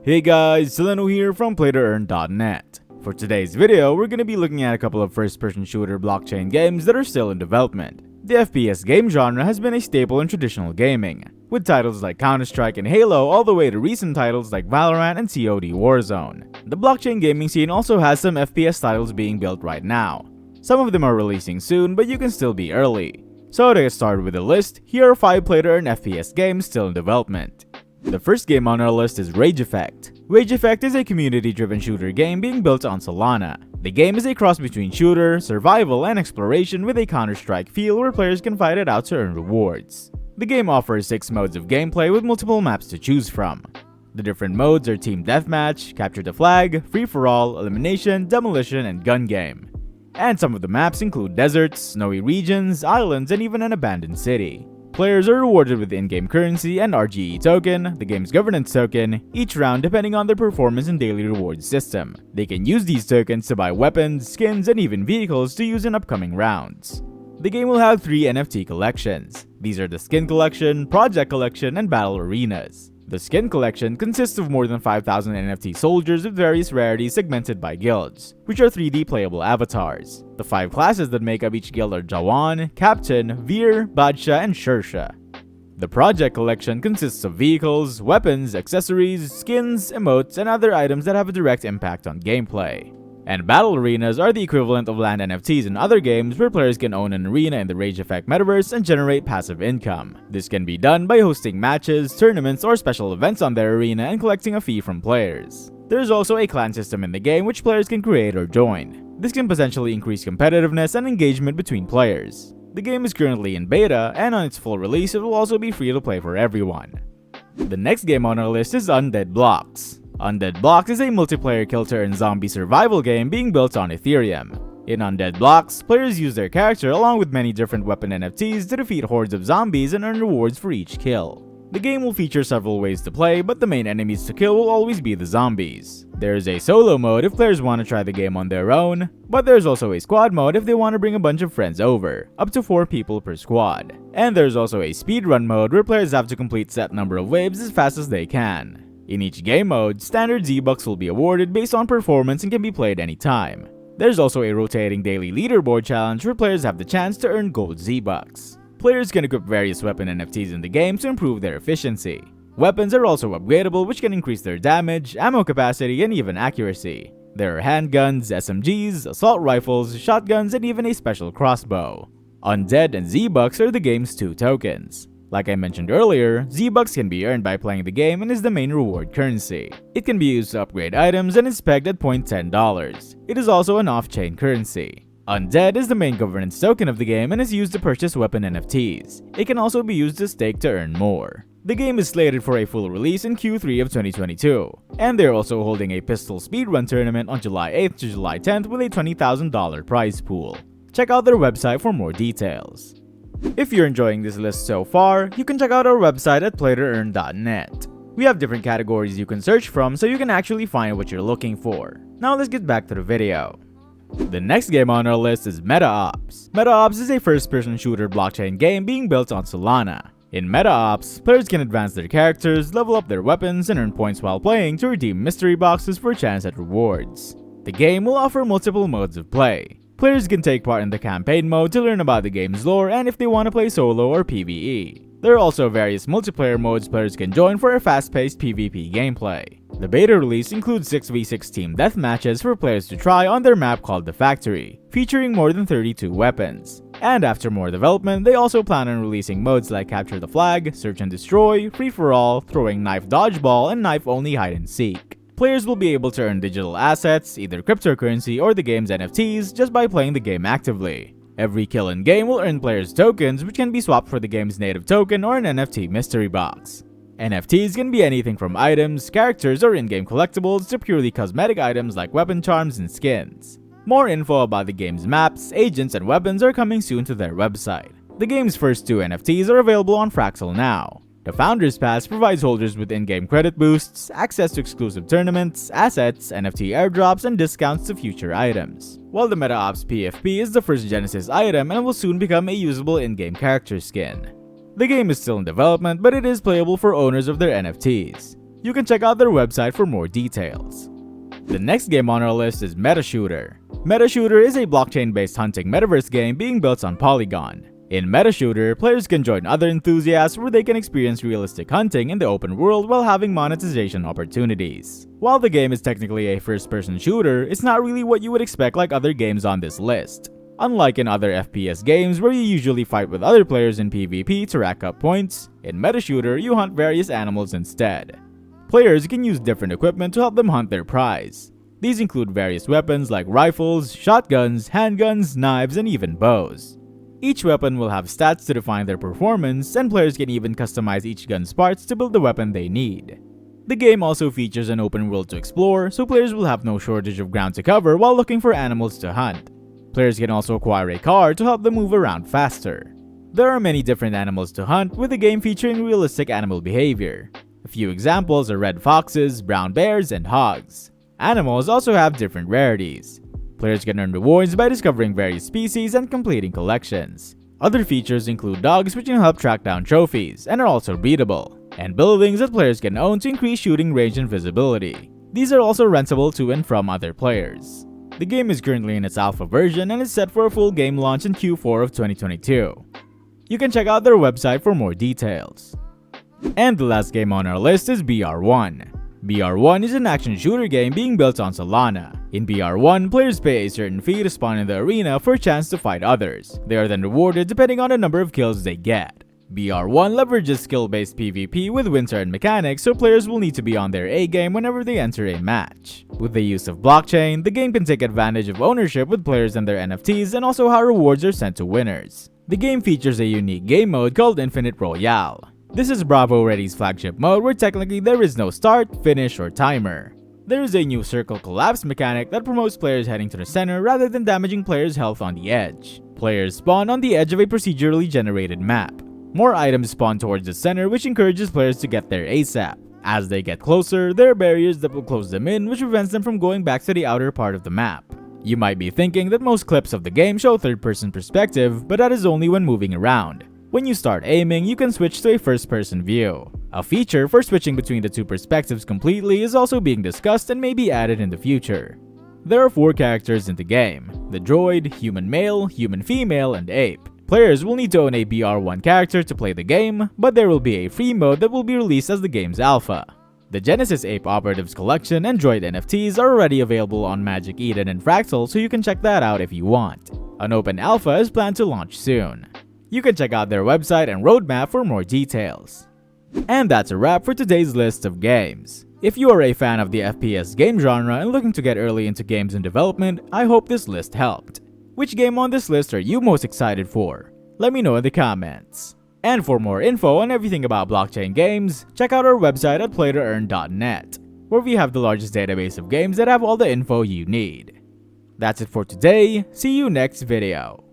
Hey guys, Seleno here from PlayToEarn.net. For today's video, we're gonna be looking at a couple of first-person shooter blockchain games that are still in development. The FPS game genre has been a staple in traditional gaming, with titles like Counter-Strike and Halo all the way to recent titles like Valorant and COD Warzone. The blockchain gaming scene also has some FPS titles being built right now. Some of them are releasing soon, but you can still be early. So to get started with the list, here are 5 PlayToEarn FPS games still in development. The first game on our list is Rage Effect. Rage Effect is a community-driven shooter game being built on Solana. The game is a cross between shooter, survival, and exploration with a Counter-Strike feel where players can fight it out to earn rewards. The game offers 6 modes of gameplay with multiple maps to choose from. The different modes are Team Deathmatch, Capture the Flag, Free-for-all, Elimination, Demolition, and Gun Game. And some of the maps include deserts, snowy regions, islands, and even an abandoned city. Players are rewarded with in-game currency and RGE token, the game's governance token, each round depending on their performance and daily rewards system. They can use these tokens to buy weapons, skins, and even vehicles to use in upcoming rounds. The game will have 3 NFT collections. These are the Skin Collection, Project Collection, and Battle Arenas. The Skin Collection consists of more than 5,000 NFT soldiers with various rarities segmented by guilds, which are 3D playable avatars. The 5 classes that make up each guild are Jawan, Captain, Veer, Badsha, and Shersha. The Project Collection consists of vehicles, weapons, accessories, skins, emotes, and other items that have a direct impact on gameplay. And Battle Arenas are the equivalent of land NFTs in other games where players can own an arena in the Rage Effect metaverse and generate passive income. This can be done by hosting matches, tournaments, or special events on their arena and collecting a fee from players. There is also a clan system in the game which players can create or join. This can potentially increase competitiveness and engagement between players. The game is currently in beta, and on its full release it will also be free to play for everyone. The next game on our list is Undead Blocks. Undead Blocks is a multiplayer kill-to-earn zombie survival game being built on Ethereum. In Undead Blocks, players use their character along with many different weapon NFTs to defeat hordes of zombies and earn rewards for each kill. The game will feature several ways to play, but the main enemies to kill will always be the zombies. There is a solo mode if players want to try the game on their own, but there's also a squad mode if they want to bring a bunch of friends over, up to 4 people per squad. And there's also a speedrun mode where players have to complete set number of waves as fast as they can. In each game mode, standard Z-Bucks will be awarded based on performance and can be played anytime. There's also a rotating daily leaderboard challenge where players have the chance to earn gold Z-Bucks. Players can equip various weapon NFTs in the game to improve their efficiency. Weapons are also upgradable which can increase their damage, ammo capacity, and even accuracy. There are handguns, SMGs, assault rifles, shotguns, and even a special crossbow. Undead and Z-Bucks are the game's 2 tokens. Like I mentioned earlier, Z-Bucks can be earned by playing the game and is the main reward currency. It can be used to upgrade items and is pegged at $0.10. It is also an off-chain currency. Undead is the main governance token of the game and is used to purchase weapon NFTs. It can also be used to stake to earn more. The game is slated for a full release in Q3 of 2022, and they're also holding a pistol speedrun tournament on July 8th to July 10th with a $20,000 prize pool. Check out their website for more details. If you're enjoying this list so far, you can check out our website at PlayToEarn.net. We have different categories you can search from so you can actually find what you're looking for. Now let's get back to the video. The next game on our list is Metaops. Metaops is a first-person shooter blockchain game being built on Solana. In Metaops, players can advance their characters, level up their weapons, and earn points while playing to redeem mystery boxes for a chance at rewards. The game will offer multiple modes of play. Players can take part in the campaign mode to learn about the game's lore and if they want to play solo or PvE. There are also various multiplayer modes players can join for a fast-paced PvP gameplay. The beta release includes 6v6 team deathmatches for players to try on their map called The Factory, featuring more than 32 weapons. And after more development, they also plan on releasing modes like Capture the Flag, Search and Destroy, Free-for-all, Throwing Knife Dodgeball, and Knife-only Hide and Seek. Players will be able to earn digital assets, either cryptocurrency or the game's NFTs, just by playing the game actively. Every kill in game will earn players tokens which can be swapped for the game's native token or an NFT mystery box. NFTs can be anything from items, characters, or in-game collectibles to purely cosmetic items like weapon charms and skins. More info about the game's maps, agents, and weapons are coming soon to their website. The game's first 2 NFTs are available on Fraxel now. The Founders Pass provides holders with in-game credit boosts, access to exclusive tournaments, assets, NFT airdrops, and discounts to future items. While the Metaops PFP is the first Genesis item and will soon become a usable in-game character skin. The game is still in development, but it is playable for owners of their NFTs. You can check out their website for more details. The next game on our list is Metaops. Metaops is a blockchain-based hunting metaverse game being built on Polygon. In Metaops, players can join other enthusiasts where they can experience realistic hunting in the open world while having monetization opportunities. While the game is technically a first-person shooter, it's not really what you would expect like other games on this list. Unlike in other FPS games where you usually fight with other players in PvP to rack up points, in Metaops you hunt various animals instead. Players can use different equipment to help them hunt their prize. These include various weapons like rifles, shotguns, handguns, knives, and even bows. Each weapon will have stats to define their performance, and players can even customize each gun's parts to build the weapon they need. The game also features an open world to explore, so players will have no shortage of ground to cover while looking for animals to hunt. Players can also acquire a car to help them move around faster. There are many different animals to hunt, with the game featuring realistic animal behavior. A few examples are red foxes, brown bears, and hogs. Animals also have different rarities. Players can earn rewards by discovering various species and completing collections. Other features include dogs which can help track down trophies and are also breedable, and buildings that players can own to increase shooting range and visibility. These are also rentable to and from other players. The game is currently in its alpha version and is set for a full game launch in Q4 of 2022. You can check out their website for more details. And the last game on our list is BR1. BR1 is an action shooter game being built on Solana. In BR1, players pay a certain fee to spawn in the arena for a chance to fight others. They are then rewarded depending on the number of kills they get. BR1 leverages skill-based PvP with win-turn mechanics, so players will need to be on their A-game whenever they enter a match. With the use of blockchain, the game can take advantage of ownership with players and their NFTs, and also how rewards are sent to winners. The game features a unique game mode called Infinite Royale. This is Bravo Ready's flagship mode where technically there is no start, finish, or timer. There is a new circle collapse mechanic that promotes players heading to the center rather than damaging players' health on the edge. Players spawn on the edge of a procedurally generated map. More items spawn towards the center, which encourages players to get there ASAP. As they get closer, there are barriers that will close them in, which prevents them from going back to the outer part of the map. You might be thinking that most clips of the game show third-person perspective, but that is only when moving around. When you start aiming, you can switch to a first-person view. A feature for switching between the two perspectives completely is also being discussed and may be added in the future. There are 4 characters in the game: the droid, human male, human female, and ape. Players will need to own a BR1 character to play the game, but there will be a free mode that will be released as the game's alpha. The Genesis Ape Operatives Collection and Droid NFTs are already available on Magic Eden and Fractal, so you can check that out if you want. An open alpha is planned to launch soon. You can check out their website and roadmap for more details. And that's a wrap for today's list of games. If you are a fan of the FPS game genre and looking to get early into games in development, I hope this list helped. Which game on this list are you most excited for? Let me know in the comments. And for more info on everything about blockchain games, check out our website at PlayToEarn.net, where we have the largest database of games that have all the info you need. That's it for today. See you next video.